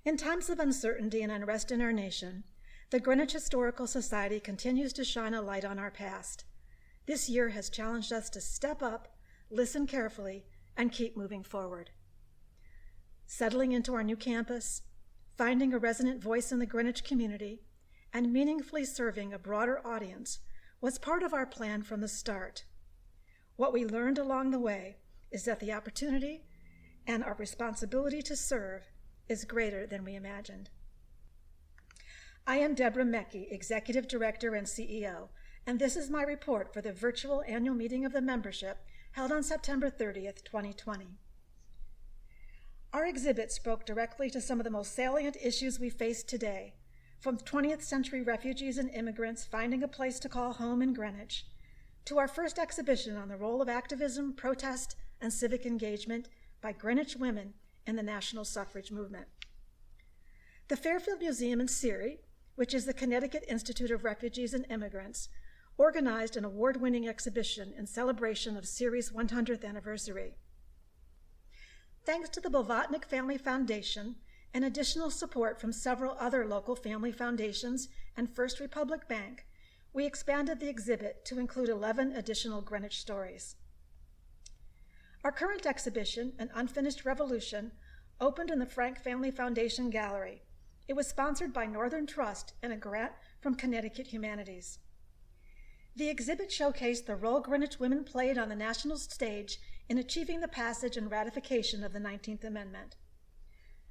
In times of uncertainty and unrest in our nation, the Greenwich Historical Society continues to shine a light on our past. This year has challenged us to step up, listen carefully, and keep moving forward. Settling into our new campus, finding a resonant voice in the Greenwich community, and meaningfully serving a broader audience was part of our plan from the start. What we learned along the way is that the opportunity and our responsibility to serve is greater than we imagined. I am Deborah Mecke, Executive Director and CEO, and this is my report for the virtual annual meeting of the membership held on September 30th, 2020. Our exhibit spoke directly to some of the most salient issues we face today, from 20th century refugees and immigrants finding a place to call home in Greenwich, to our first exhibition on the role of activism, protest, and civic engagement by Greenwich women in the national suffrage movement. The Fairfield Museum in Erie, which is the Connecticut Institute of Refugees and Immigrants, organized an award-winning exhibition in celebration of Erie's 100th anniversary. Thanks to the Blavatnik Family Foundation and additional support from several other local family foundations and First Republic Bank, we expanded the exhibit to include 11 additional Greenwich stories. Our current exhibition, An Unfinished Revolution, opened in the Frank Family Foundation Gallery. It was sponsored by Northern Trust and a grant from Connecticut Humanities. The exhibit showcased the role Greenwich women played on the national stage in achieving the passage and ratification of the 19th Amendment.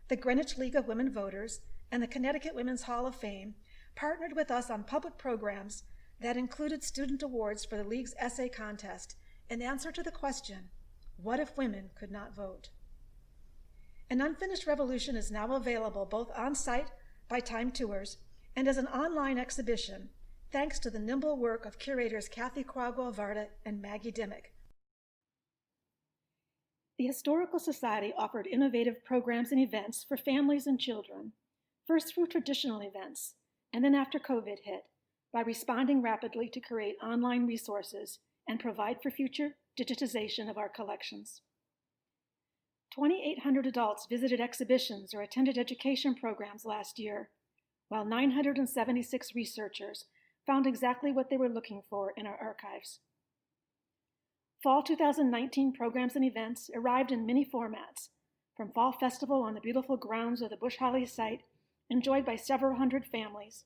The Greenwich League of Women Voters and the Connecticut Women's Hall of Fame partnered with us on public programs that included student awards for the League's essay contest in answer to the question, what if women could not vote? An Unfinished Revolution is now available both on-site by time tours and as an online exhibition, thanks to the nimble work of curators Kathy Quagua-Varda and Maggie Dimmick. The Historical Society offered innovative programs and events for families and children, first through traditional events, and then after COVID hit, by responding rapidly to create online resources and provide for future digitization of our collections. 2,800 adults visited exhibitions or attended education programs last year, while 976 researchers found exactly what they were looking for in our archives. Fall 2019 programs and events arrived in many formats, from Fall Festival on the beautiful grounds of the Bush Holly site, enjoyed by several hundred families,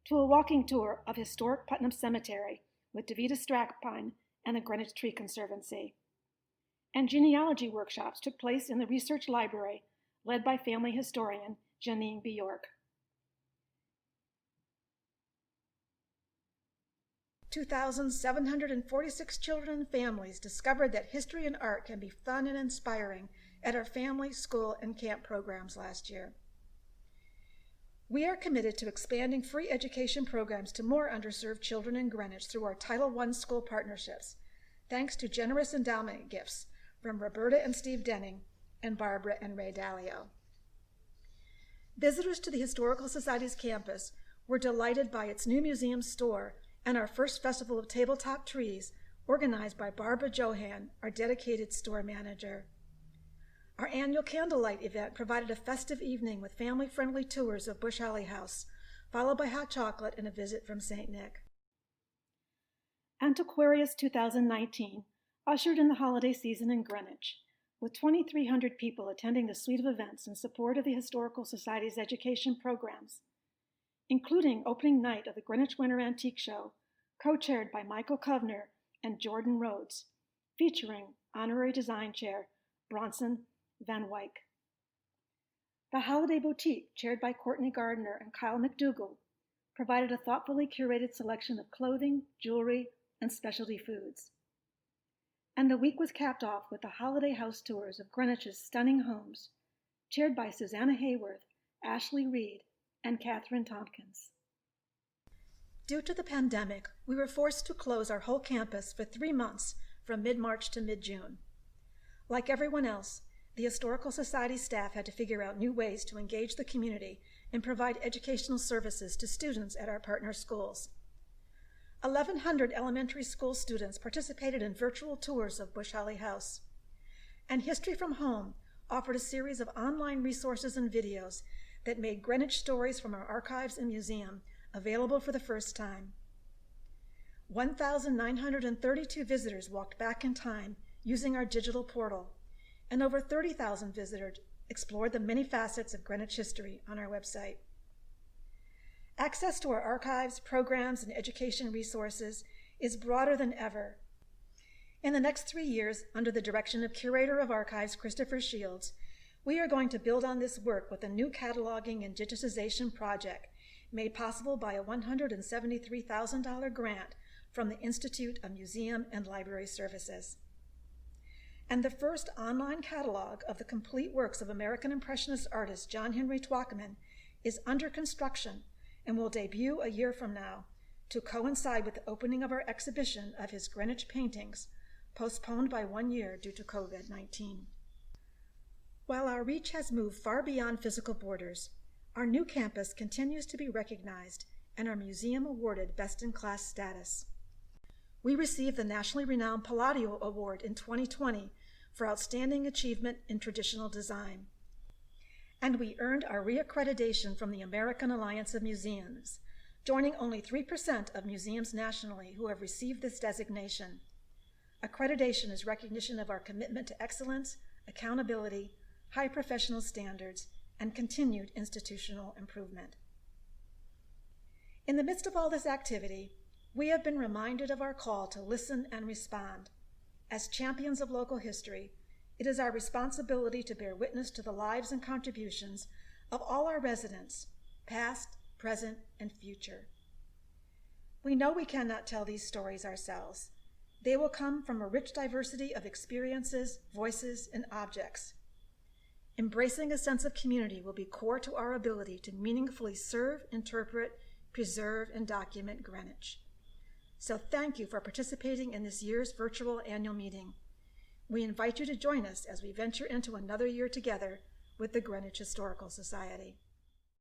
to a walking tour of historic Putnam Cemetery with Davida Strackpine and the Greenwich Tree Conservancy. And genealogy workshops took place in the research library, led by family historian Janine Bjork. 2,746 children and families discovered that history and art can be fun and inspiring at our family, school, and camp programs last year. We are committed to expanding free education programs to more underserved children in Greenwich through our Title I school partnerships, thanks to generous endowment gifts from Roberta and Steve Denning and Barbara and Ray Dalio. Visitors to the Historical Society's campus were delighted by its new museum store and our first Festival of Tabletop Trees, organized by Barbara Johan, our dedicated store manager. Our annual candlelight event provided a festive evening with family-friendly tours of Bush Holly House, followed by hot chocolate and a visit from St. Nick. Antiquarius 2019 ushered in the holiday season in Greenwich, with 2,300 people attending the suite of events in support of the Historical Society's education programs, including opening night of the Greenwich Winter Antique Show, co-chaired by Michael Kovner and Jordan Rhodes, featuring Honorary Design Chair Bronson Van Wyck. The Holiday Boutique, chaired by Courtney Gardner and Kyle McDougall, provided a thoughtfully curated selection of clothing, jewelry, and specialty foods. And the week was capped off with the holiday house tours of Greenwich's stunning homes, chaired by Susanna Hayworth, Ashley Reed, and Catherine Tompkins. Due to the pandemic, we were forced to close our whole campus for 3 months from mid-March to mid-June. Like everyone else, the Historical Society staff had to figure out new ways to engage the community and provide educational services to students at our partner schools. 1,100 elementary school students participated in virtual tours of Bush Holly House. And History from Home offered a series of online resources and videos that made Greenwich stories from our archives and museum available for the first time. 1,932 visitors walked back in time using our digital portal, and over 30,000 visitors explored the many facets of Greenwich history on our website. Access to our archives, programs, and education resources is broader than ever. In the next 3 years, under the direction of Curator of Archives Christopher Shields, we are going to build on this work with a new cataloging and digitization project made possible by a $173,000 grant from the Institute of Museum and Library Services. And the first online catalog of the complete works of American Impressionist artist John Henry Twachtman is under construction and will debut a year from now to coincide with the opening of our exhibition of his Greenwich paintings, postponed by 1 year due to COVID-19. While our reach has moved far beyond physical borders, our new campus continues to be recognized and our museum awarded best-in-class status. We received the nationally renowned Palladio Award in 2020 for outstanding achievement in traditional design. And we earned our reaccreditation from the American Alliance of Museums, joining only 3% of museums nationally who have received this designation. Accreditation is recognition of our commitment to excellence, accountability, high professional standards, and continued institutional improvement. In the midst of all this activity, we have been reminded of our call to listen and respond. As champions of local history, it is our responsibility to bear witness to the lives and contributions of all our residents, past, present, and future. We know we cannot tell these stories ourselves. They will come from a rich diversity of experiences, voices, and objects. Embracing a sense of community will be core to our ability to meaningfully serve, interpret, preserve, and document Greenwich. So thank you for participating in this year's virtual annual meeting. We invite you to join us as we venture into another year together with the Greenwich Historical Society.